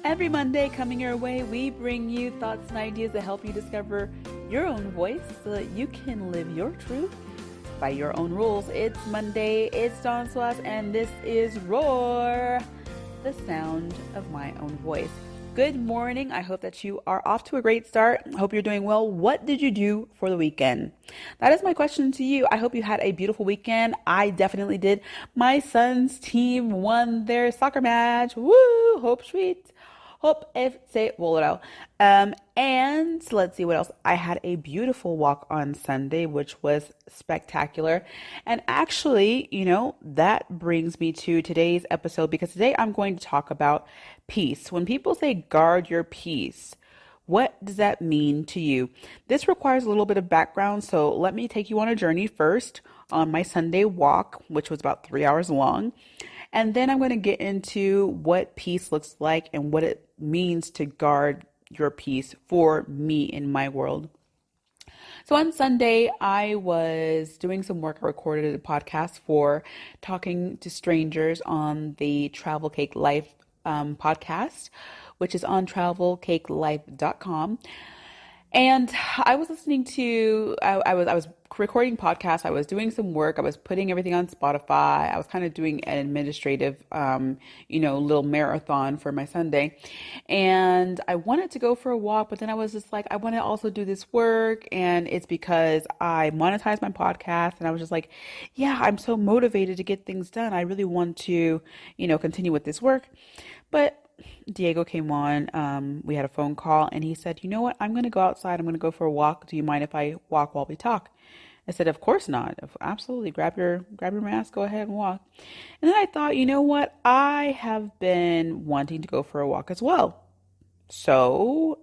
Every Monday, coming your way, we bring you thoughts and ideas that help you discover your own voice so that you can live your truth by your own rules. It's Monday, it's Dawn Swas, and this is Roar, the sound of my own voice. Good morning. I hope that you are off to a great start. I hope you're doing well. What did you do for the weekend? That is my question to you. I hope you had a beautiful weekend. I definitely did. My son's team won their soccer match. Woo! Hope sweet. Hope FC Wolero. And let's see what else. I had a beautiful walk on Sunday, which was spectacular. And actually, that brings me to today's episode because today I'm going to talk about peace. When people say guard your peace, what does that mean to you? This requires a little bit of background, so let me take you on a journey first on my Sunday walk, which was about 3 hours long. And then I'm going to get into what peace looks like and what it means to guard your peace for me in my world. So on Sunday, I was doing some work. I recorded a podcast for talking to strangers on the Travel Cake Life podcast, which is on travelcakelife.com. And I was listening to, I was recording podcasts. I was doing some work. I was putting everything on Spotify. I was kind of doing an administrative, little marathon for my Sunday. And I wanted to go for a walk, but then I was just like, I want to also do this work. And it's because I monetized my podcast. And I was just like, yeah, I'm so motivated to get things done. I really want to, continue with this work. But Diego came on, we had a phone call, and he said, you know what, I'm going to go outside. I'm going to go for a walk. Do you mind if I walk while we talk? I said, of course not. Absolutely. Grab your mask, go ahead and walk. And then I thought, you know what, I have been wanting to go for a walk as well. So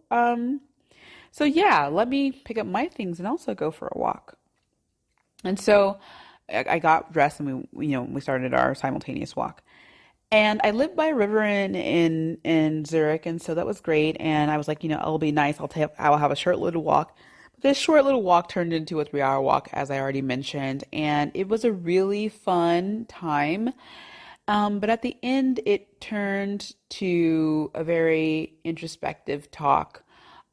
yeah, let me pick up my things and also go for a walk. And so I got dressed and we started our simultaneous walk. And I live by a river in Zurich, and so that was great. And I was like, it'll be nice. I'll have a short little walk. But this short little walk turned into a 3-hour walk, as I already mentioned, and it was a really fun time. But at the end, it turned to a very introspective talk.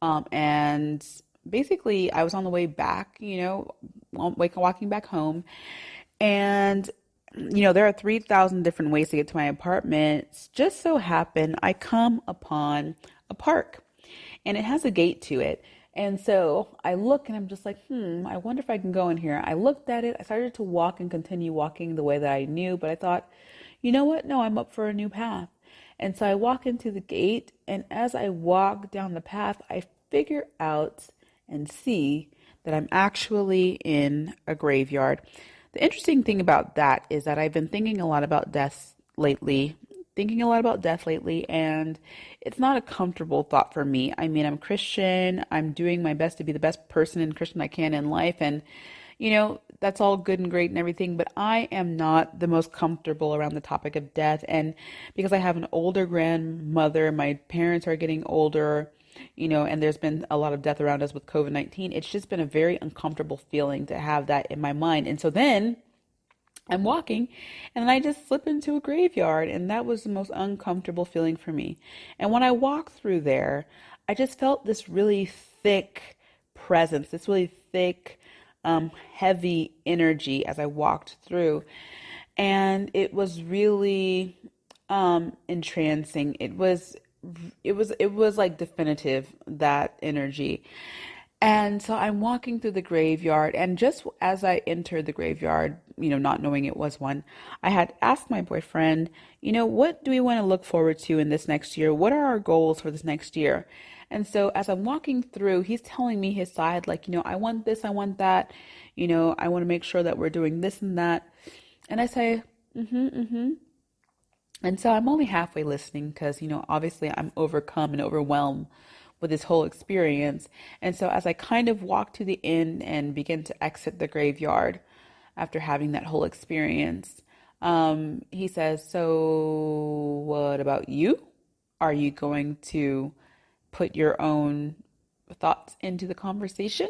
And basically, I was on the way back, walking back home, and there are 3,000 different ways to get to my apartment. Just so happen I come upon a park and it has a gate to it. And so I look and I'm just like, I wonder if I can go in here. I looked at it. I started to walk and continue walking the way that I knew, but I thought, you know what? No, I'm up for a new path. And so I walk into the gate, and as I walk down the path, I figure out and see that I'm actually in a graveyard. The interesting thing about that is that I've been thinking a lot about death lately, and it's not a comfortable thought for me. I mean, I'm Christian. I'm doing my best to be the best person and Christian I can in life, and that's all good and great and everything, but I am not the most comfortable around the topic of death. And because I have an older grandmother, my parents are getting older, and there's been a lot of death around us with COVID-19. It's just been a very uncomfortable feeling to have that in my mind. And so then I'm walking and I just slip into a graveyard, and that was the most uncomfortable feeling for me. And when I walked through there, I just felt this really thick presence, this really thick, heavy energy as I walked through. And it was really entrancing. It was like definitive, that energy. And so I'm walking through the graveyard, and just as I entered the graveyard, not knowing it was one, I had asked my boyfriend, what do we want to look forward to in this next year? What are our goals for this next year? And so as I'm walking through, he's telling me his side, like, I want this, I want that, I want to make sure that we're doing this and that. And I say, And so I'm only halfway listening because, obviously I'm overcome and overwhelmed with this whole experience. And so as I kind of walk to the end and begin to exit the graveyard after having that whole experience, he says, so what about you? Are you going to put your own thoughts into the conversation?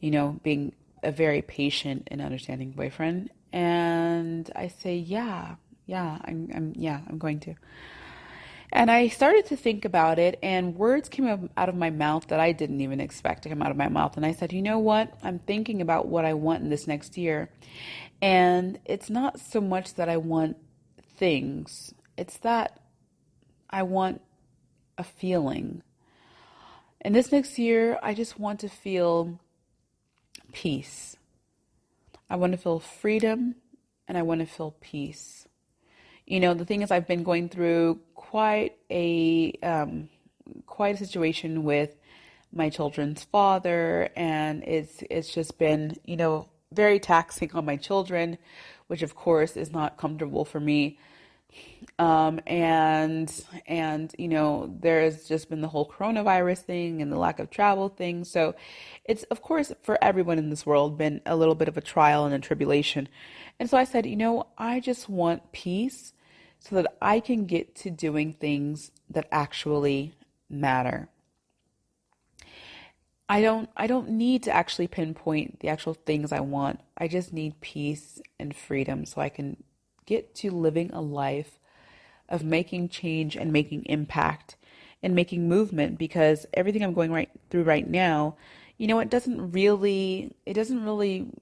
Being a very patient and understanding boyfriend. And I say, yeah, I'm going to. And I started to think about it, and words came out of my mouth that I didn't even expect to come out of my mouth. And I said, you know what? I'm thinking about what I want in this next year. And it's not so much that I want things, it's that I want a feeling. And this next year, I just want to feel peace. I want to feel freedom, and I want to feel peace. You know, the thing is, I've been going through quite a situation with my children's father, and it's just been, very taxing on my children, which of course is not comfortable for me. And there's just been the whole coronavirus thing and the lack of travel thing. So it's, of course, for everyone in this world been a little bit of a trial and a tribulation. And so I said, I just want peace so that I can get to doing things that actually matter. I don't need to actually pinpoint the actual things I want. I just need peace and freedom so I can get to living a life of making change and making impact and making movement, because everything I'm going right through right now, it doesn't really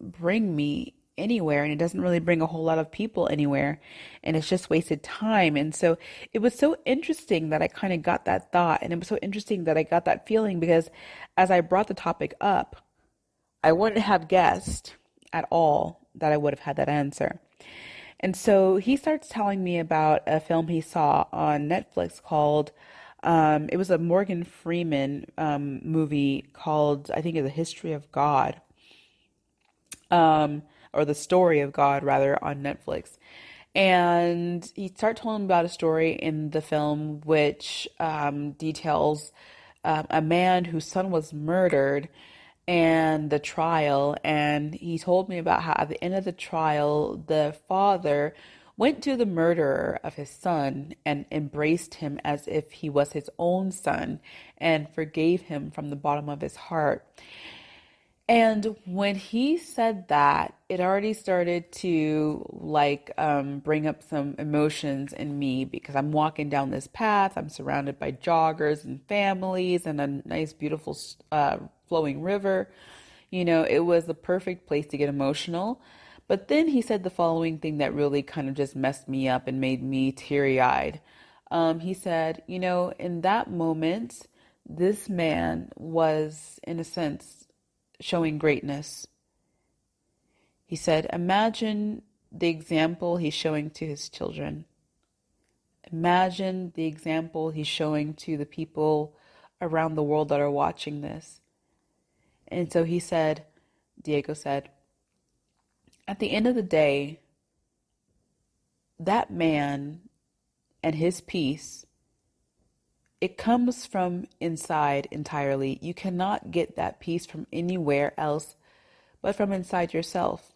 bring me anywhere, and it doesn't really bring a whole lot of people anywhere, and it's just wasted time. And so it was so interesting that I kind of got that thought, and it was so interesting that I got that feeling, because as I brought the topic up, I wouldn't have guessed at all that I would have had that answer. And so he starts telling me about a film he saw on Netflix called, it was a Morgan Freeman movie called, I think, The History of God, or The Story of God, rather, on Netflix. And he started telling me about a story in the film which details a man whose son was murdered and the trial. And he told me about how at the end of the trial, the father went to the murderer of his son and embraced him as if he was his own son and forgave him from the bottom of his heart. And when he said that, it already started to bring up some emotions in me, because I'm walking down this path. I'm surrounded by joggers and families and a nice, beautiful flowing river. It was the perfect place to get emotional. But then he said the following thing that really kind of just messed me up and made me teary-eyed. He said, in that moment, this man was, in a sense, showing greatness. He said, imagine the example he's showing to his children. Imagine the example he's showing to the people around the world that are watching this. And so Diego said, at the end of the day, that man and his peace, it comes from inside entirely. You cannot get that peace from anywhere else but from inside yourself.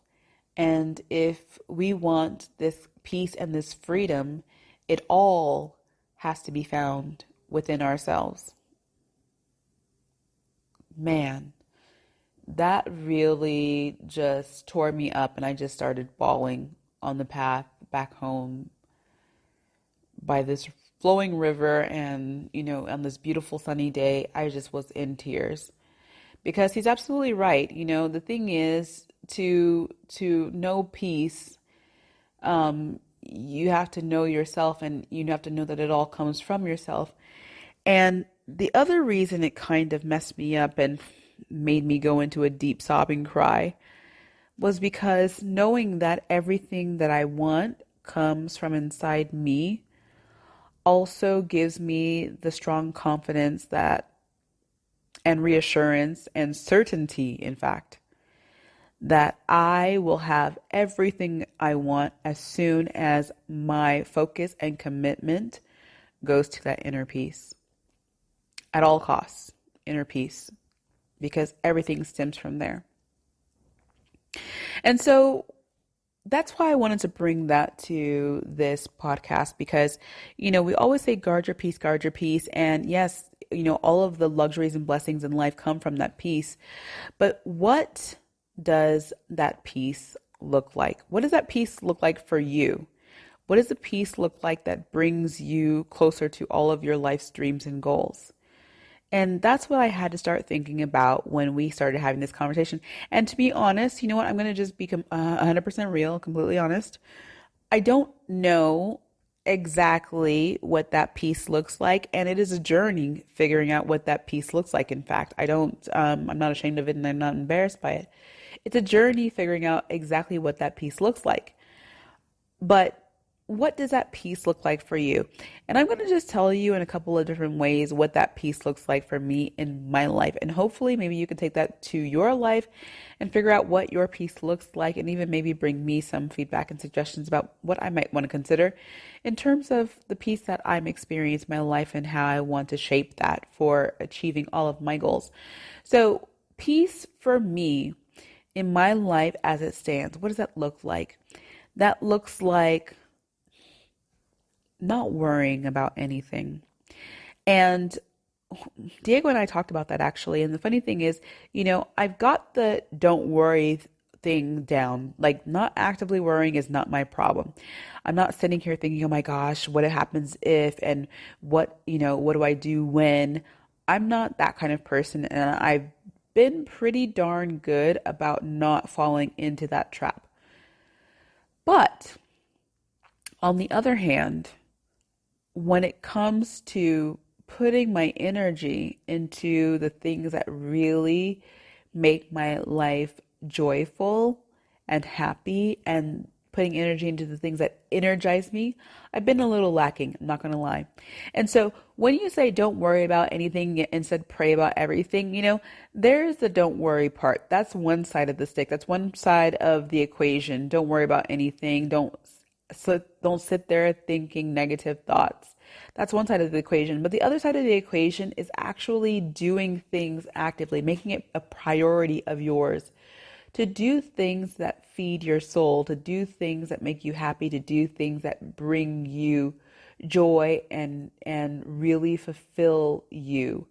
And if we want this peace and this freedom, it all has to be found within ourselves. Man, that really just tore me up, and I just started bawling on the path back home by this flowing river. And on this beautiful sunny day, I just was in tears, because he's absolutely right. The thing is, to know peace, you have to know yourself, and you have to know that it all comes from yourself. And the other reason it kind of messed me up and made me go into a deep sobbing cry was because knowing that everything that I want comes from inside me also gives me the strong confidence and reassurance and certainty, in fact, that I will have everything I want as soon as my focus and commitment goes to that inner peace. At all costs, inner peace, because everything stems from there. And so that's why I wanted to bring that to this podcast, because, we always say guard your peace, guard your peace. And yes, all of the luxuries and blessings in life come from that peace. But what does that peace look like? What does that peace look like for you? What does the peace look like that brings you closer to all of your life's dreams and goals? And that's what I had to start thinking about when we started having this conversation. And to be honest, you know what? I'm going to just be 100% real, completely honest. I don't know exactly what that piece looks like, and it is a journey figuring out what that piece looks like. In fact, I'm not ashamed of it, and I'm not embarrassed by it. It's a journey figuring out exactly what that piece looks like. But what does that piece look like for you? And I'm going to just tell you in a couple of different ways what that piece looks like for me in my life. And hopefully, maybe you can take that to your life and figure out what your piece looks like, and even maybe bring me some feedback and suggestions about what I might want to consider in terms of the piece that I'm experiencing in my life and how I want to shape that for achieving all of my goals. So, peace for me in my life as it stands, what does that look like? That looks like not worrying about anything. And Diego and I talked about that actually. And the funny thing is, I've got the don't worry thing down. Like, not actively worrying is not my problem. I'm not sitting here thinking, oh my gosh, what happens if, and what do I do when? I'm not that kind of person. And I've been pretty darn good about not falling into that trap. But on the other hand, when it comes to putting my energy into the things that really make my life joyful and happy, and putting energy into the things that energize me, I've been a little lacking, I'm not going to lie. And so when you say don't worry about anything, instead pray about everything, there's the don't worry part. That's one side of the stick. That's one side of the equation. Don't worry about anything. So don't sit there thinking negative thoughts. That's one side of the equation. But the other side of the equation is actually doing things actively, making it a priority of yours to do things that feed your soul, to do things that make you happy, to do things that bring you joy and really fulfill you.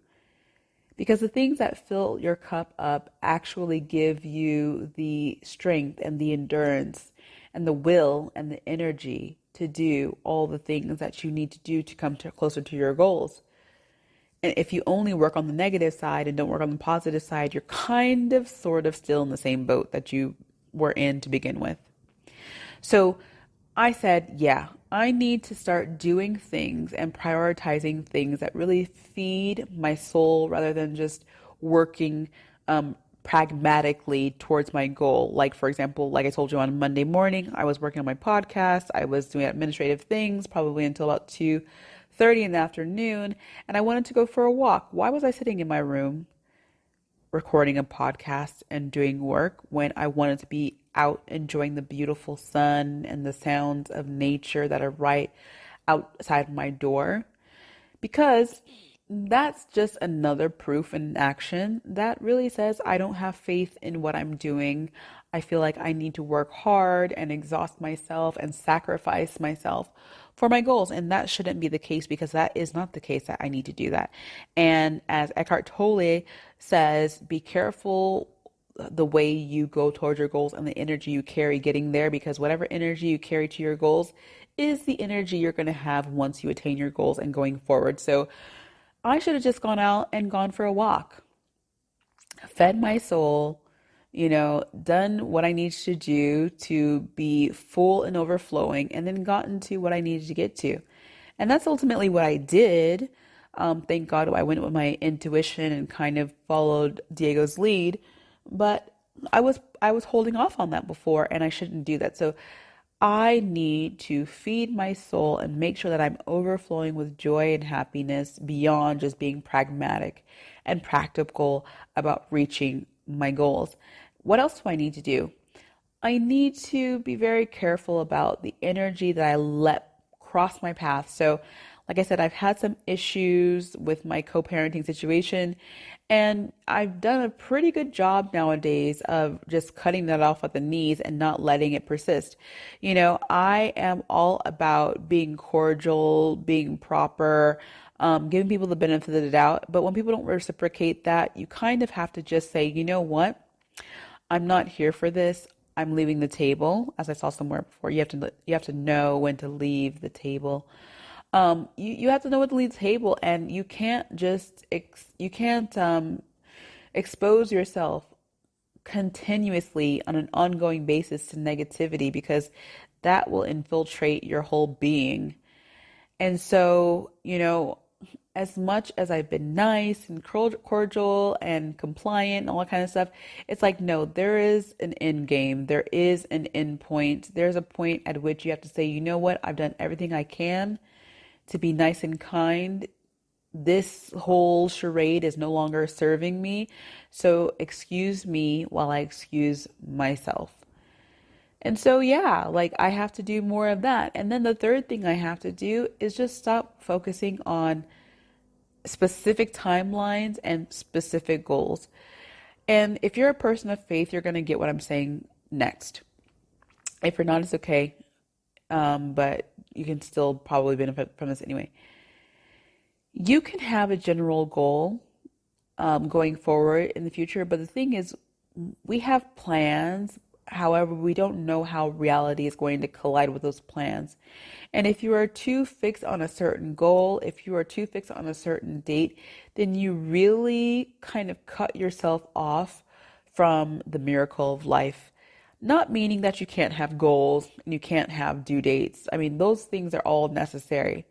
Because the things that fill your cup up actually give you the strength and the endurance and the will and the energy to do all the things that you need to do to come closer to your goals. And if you only work on the negative side and don't work on the positive side, you're kind of sort of still in the same boat that you were in to begin with. So I said, yeah, I need to start doing things and prioritizing things that really feed my soul rather than just working pragmatically towards my goal. Like, for example, like I told you on Monday morning, I was working on my podcast. I was doing administrative things probably until about 2:30 in the afternoon, and I wanted to go for a walk. Why was I sitting in my room recording a podcast and doing work when I wanted to be out enjoying the beautiful sun and the sounds of nature that are right outside my door? Because that's just another proof in action that really says I don't have faith in what I'm doing. I feel like I need to work hard and exhaust myself and sacrifice myself for my goals. And that shouldn't be the case, because that is not the case that I need to do that. And as Eckhart Tolle says, be careful the way you go towards your goals and the energy you carry getting there, because whatever energy you carry to your goals is the energy you're going to have once you attain your goals and going forward. So I should have just gone out and gone for a walk, fed my soul, done what I needed to do to be full and overflowing, and then gotten to what I needed to get to. And that's ultimately what I did. Thank God I went with my intuition and kind of followed Diego's lead. But I was holding off on that before, and I shouldn't do that. So I need to feed my soul and make sure that I'm overflowing with joy and happiness beyond just being pragmatic and practical about reaching my goals. What else do I need to do? I need to be very careful about the energy that I let cross my path. So, like I said, I've had some issues with my co-parenting situation, and I've done a pretty good job nowadays of just cutting that off at the knees and not letting it persist. I am all about being cordial, being proper, giving people the benefit of the doubt. But when people don't reciprocate that, you kind of have to just say, you know what? I'm not here for this. I'm leaving the table, as I saw somewhere before. You have to know when to leave the table. You have to know when to leave the table, and you can't just you can't expose yourself continuously on an ongoing basis to negativity, because that will infiltrate your whole being. And so, as much as I've been nice and cordial and compliant and all that kind of stuff, it's like, no, there is an end game. There is an end point. There's a point at which you have to say, you know what? I've done everything I can to be nice and kind. This whole charade is no longer serving me. So excuse me while I excuse myself. And so, yeah, like I have to do more of that. And then the third thing I have to do is just stop focusing on specific timelines and specific goals. And if you're a person of faith, you're going to get what I'm saying next. If you're not, it's okay. But you can still probably benefit from this anyway. You can have a general goal going forward in the future, but the thing is, we have plans. However, we don't know how reality is going to collide with those plans. And if you are too fixed on a certain goal, if you are too fixed on a certain date, then you really kind of cut yourself off from the miracle of life. Not meaning that you can't have goals and you can't have due dates. I mean, those things are all necessary.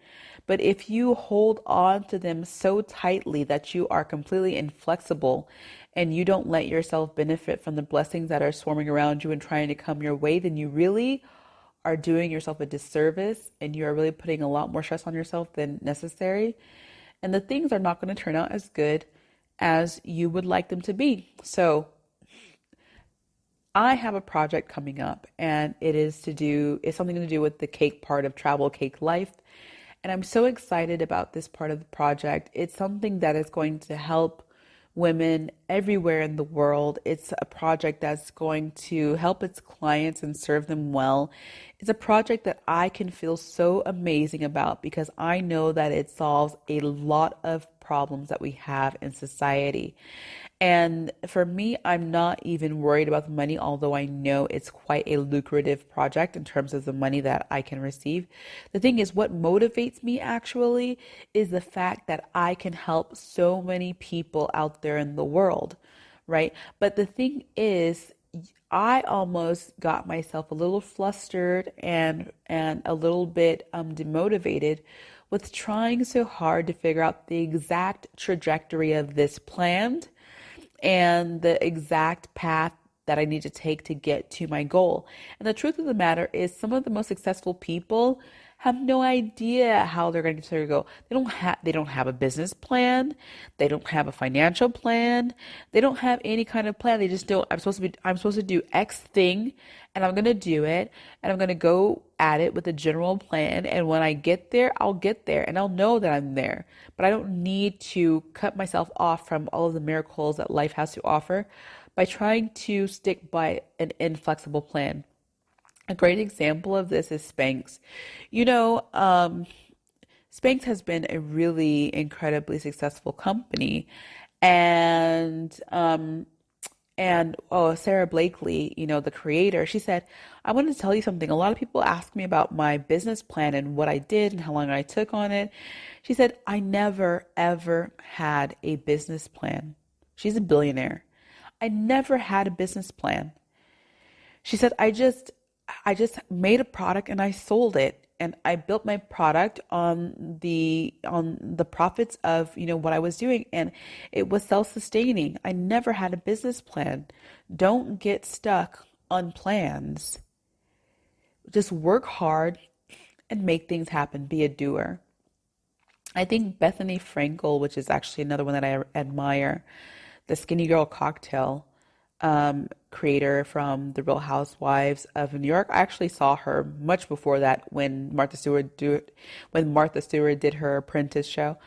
But if you hold on to them so tightly that you are completely inflexible and you don't let yourself benefit from the blessings that are swarming around you and trying to come your way, then you really are doing yourself a disservice, and you are really putting a lot more stress on yourself than necessary. And the things are not going to turn out as good as you would like them to be. So I have a project coming up, and it's something to do with the cake part of Travel Cake Life. And I'm so excited about this part of the project. It's something that is going to help women everywhere in the world. It's a project that's going to help its clients and serve them well. It's a project that I can feel so amazing about because I know that it solves a lot of problems that we have in society. And for me, I'm not even worried about the money, although I know it's quite a lucrative project in terms of the money that I can receive. The thing is, what motivates me actually is the fact that I can help so many people out there in the world, right? But the thing is, I almost got myself a little flustered and a little bit demotivated with trying so hard to figure out the exact trajectory of this plan and the exact path that I need to take to get to my goal. And the truth of the matter is, some of the most successful people have no idea how they're going to go. They don't have a business plan. They don't have a financial plan. They don't have any kind of plan. They just don't. I'm supposed to do X thing, and I'm going to do it, and I'm going to go at it with a general plan. And when I get there, I'll get there, and I'll know that I'm there. But I don't need to cut myself off from all of the miracles that life has to offer by trying to stick by an inflexible plan. A great example of this is Spanx. Spanx has been a really incredibly successful company, and Sarah Blakely, the creator, she said, I wanted to tell you something. A lot of people ask me about my business plan and what I did and how long I took on it. She said, I never, ever had a business plan. She's a billionaire. I never had a business plan. She said, I just made a product and I sold it. And I built my product on the profits of, what I was doing. And it was self-sustaining. I never had a business plan. Don't get stuck on plans. Just work hard and make things happen. Be a doer. I think Bethany Frankel, which is actually another one that I admire, the Skinny Girl Cocktail creator from The Real Housewives of New York. I actually saw her much before that when Martha Stewart did her Apprentice show.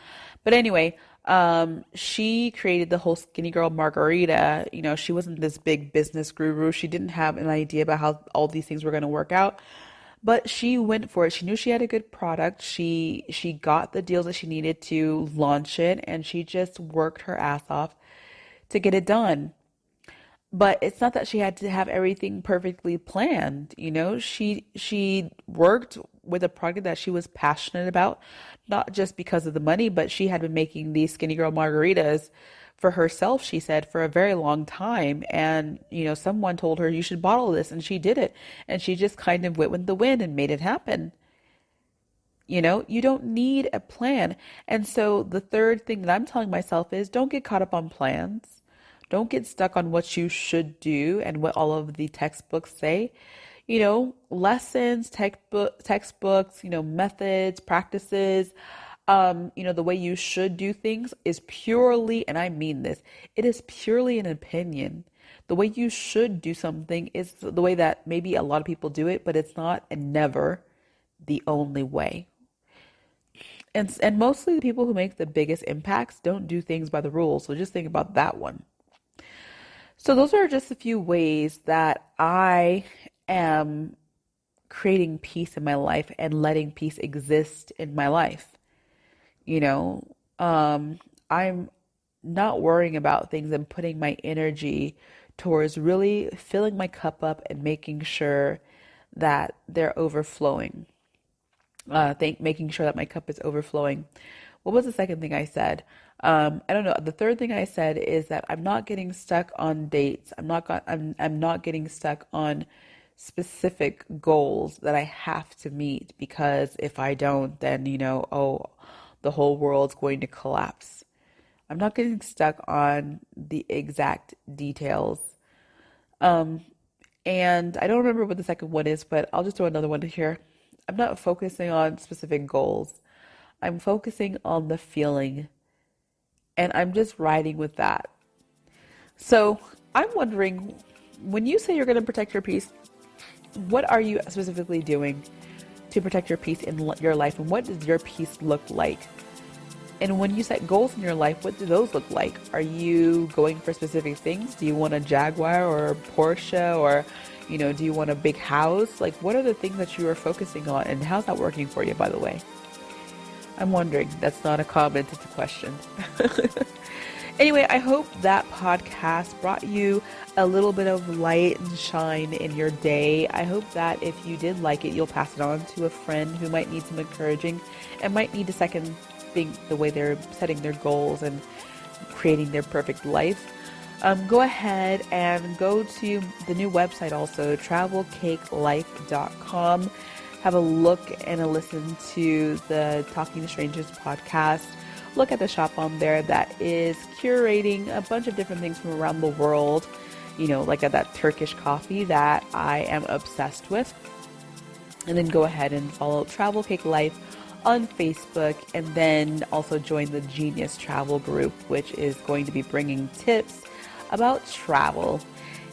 But anyway, she created the whole Skinny Girl Margarita. She wasn't this big business guru. She didn't have an idea about how all these things were going to work out. But she went for it. She knew she had a good product. She got the deals that she needed to launch it, and she just worked her ass off to get it done. But it's not that she had to have everything perfectly planned. She worked with a product that she was passionate about, not just because of the money, but she had been making these skinny girl margaritas for herself, she said, for a very long time. And, someone told her, you should bottle this, and she did it. And she just kind of went with the wind and made it happen. You don't need a plan. And so the third thing that I'm telling myself is don't get caught up on plans. Don't get stuck on what you should do and what all of the textbooks say. Lessons, textbooks, methods, practices, the way you should do things is purely, and I mean this, it is purely an opinion. The way you should do something is the way that maybe a lot of people do it, but it's not and never the only way. And mostly the people who make the biggest impacts don't do things by the rules. So just think about that one. So those are just a few ways that I am creating peace in my life and letting peace exist in my life. I'm not worrying about things and putting my energy towards really filling my cup up and making sure that they're overflowing. Making sure that my cup is overflowing. What was the second thing I said? I don't know. The third thing I said is that I'm not getting stuck on dates. I'm not getting stuck on specific goals that I have to meet, because if I don't, then the whole world's going to collapse. I'm not getting stuck on the exact details. And I don't remember what the second one is, but I'll just throw another one here. I'm not focusing on specific goals. I'm focusing on the feeling, and I'm just riding with that. So I'm wondering, when you say you're going to protect your peace, what are you specifically doing to protect your peace in your life, and what does your peace look like? And when you set goals in your life, what do those look like? Are you going for specific things? Do you want a Jaguar or a Porsche, or do you want a big house? Like, what are the things that you are focusing on, and how's that working for you, by the way? I'm wondering. That's not a comment, it's a question. Anyway, I hope that podcast brought you a little bit of light and shine in your day. I hope that if you did like it, you'll pass it on to a friend who might need some encouraging and might need to second think the way they're setting their goals and creating their perfect life. Go ahead and go to the new website also, travelcakelife.com. Have a look and a listen to the Talking to Strangers podcast. Look at the shop on there that is curating a bunch of different things from around the world, like that Turkish coffee that I am obsessed with. And then go ahead and follow Travel Cake Life on Facebook, and then also join the Genius Travel group, which is going to be bringing tips about travel.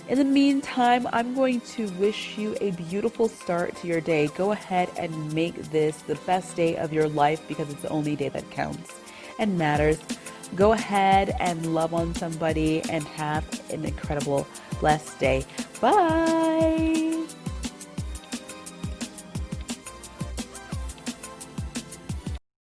In the meantime, I'm going to wish you a beautiful start to your day. Go ahead and make this the best day of your life, because it's the only day that counts and matters. Go ahead and love on somebody and have an incredible, blessed day. Bye.